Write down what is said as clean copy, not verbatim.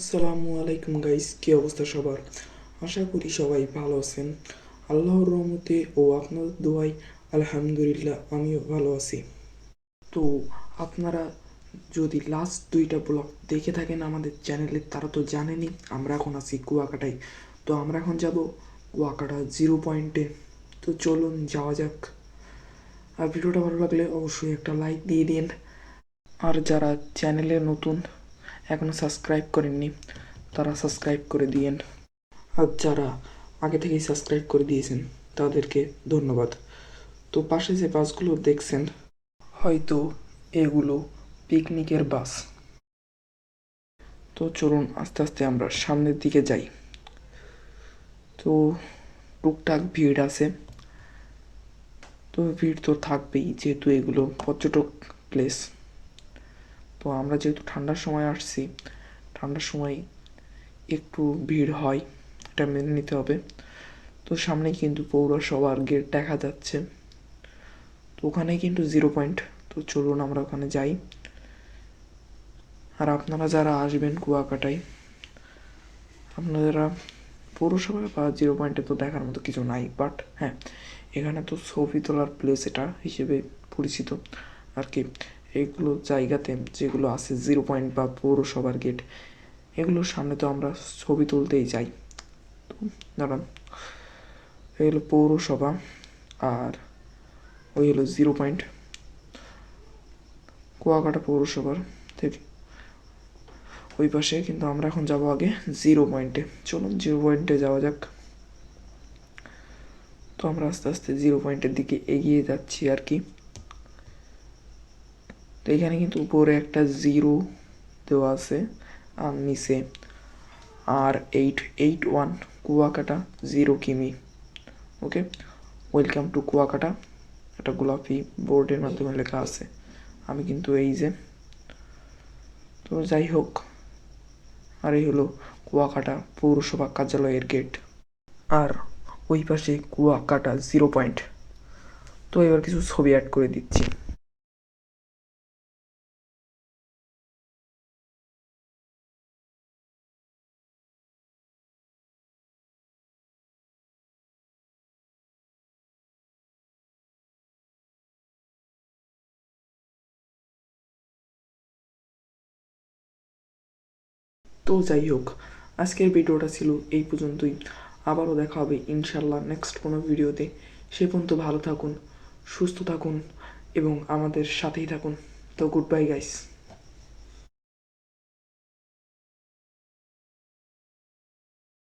আসসালামু আলাইকুম গাইস, কি অবস্থা সবার? আশা করি সবাই ভালো আছেন। আল্লাহর রহমতে ও আপনাদের দোয়ায় আলহামদুলিল্লাহ আমিও ভালো আছি। তো আপনারা যদি লাস্ট দুইটা ব্লগ দেখে থাকেন আমাদের চ্যানেলে, তারা তো জানেনই আমরা এখন আছি কুয়াকাটায়। তো আমরা এখন যাব কুয়াকাটা 0 পয়েন্টে। তো চলুন যাওয়া যাক। আর ভিডিওটা ভালো লাগলে অবশ্যই একটা লাইক দিয়ে দিন। আর যারা চ্যানেলে নতুন এখনও সাবস্ক্রাইব করেননি তারা সাবস্ক্রাইব করে দিয়েন। আর যারা আগে থেকেই সাবস্ক্রাইব করে দিয়েছেন তাদেরকে ধন্যবাদ। তো পাশে যে বাসগুলো দেখছেন, হয়তো এগুলো পিকনিকের বাস। তো চলুন আস্তে আস্তে আমরা সামনের দিকে যাই। তো টুকটাক ভিড় আছে, তো ভিড় তো থাকবেই যেহেতু এগুলো পর্যটক প্লেস। তো আমরা যেহেতু ঠান্ডার সময় আসছি, ঠান্ডার সময় একটু ভিড় হয়, এটা মেনে নিতে হবে। তো সামনে কিন্তু পৌরসভার গেট দেখা যাচ্ছে, তো ওখানেই কিন্তু 0 পয়েন্ট। তো চলুন আমরা ওখানে যাই। আর আপনারা যারা আসবেন কুয়াকাটায়, আপনারা পৌরসভা বা 0 পয়েন্টে তো দেখার মতো কিছু নাই, বাট হ্যাঁ, এখানে তো ছবি তোলার প্লেস এটা হিসেবে পরিচিত আর কি। এইগুলো জায়গাতে যেগুলো আছে 0 পয়েন্ট বা পৌরসভার গেট, এগুলোর সামনে তো আমরা ছবি তুলতেই যাই। তো দাঁড়ান, এই হলো পৌরসভা আর ওই হলো 0 পয়েন্ট কুয়াকাটা পৌরসভার থেকে ওই পাশে। কিন্তু আমরা এখন যাব আগে 0 পয়েন্টে। চলুন 0 পয়েন্টে যাওয়া যাক। তো আমরা আস্তে আস্তে 0 পয়েন্টের দিকে এগিয়ে যাচ্ছি আর কি। তো এখানে কিন্তু উপরে একটা 0 দেওয়া আছে আর নিচে R881 কুয়াকাটা 0 কিমি। ওকে, ওয়েলকাম টু কুয়াকাটা, একটা গোলাপি বোর্ডের মাধ্যমে লেখা আছে। আমি কিন্তু এই যে, তো যাই হোক, আর এই হলো কুয়াকাটা পৌরসভা কার্যালয়ের গেট। আর ওই পাশে কুয়াকাটা 0 পয়েন্ট। তো এবার কিছু ছবি অ্যাড করে দিচ্ছি। তো যাই হোক, আজকের ভিডিওটা ছিল এই পর্যন্তই। আবারও দেখা হবে ইনশাল্লাহ নেক্সট কোনো ভিডিওতে। সে পর্যন্ত ভালো থাকুন, সুস্থ থাকুন এবং আমাদের সাথেই থাকুন। তো গুড বাই গাইস।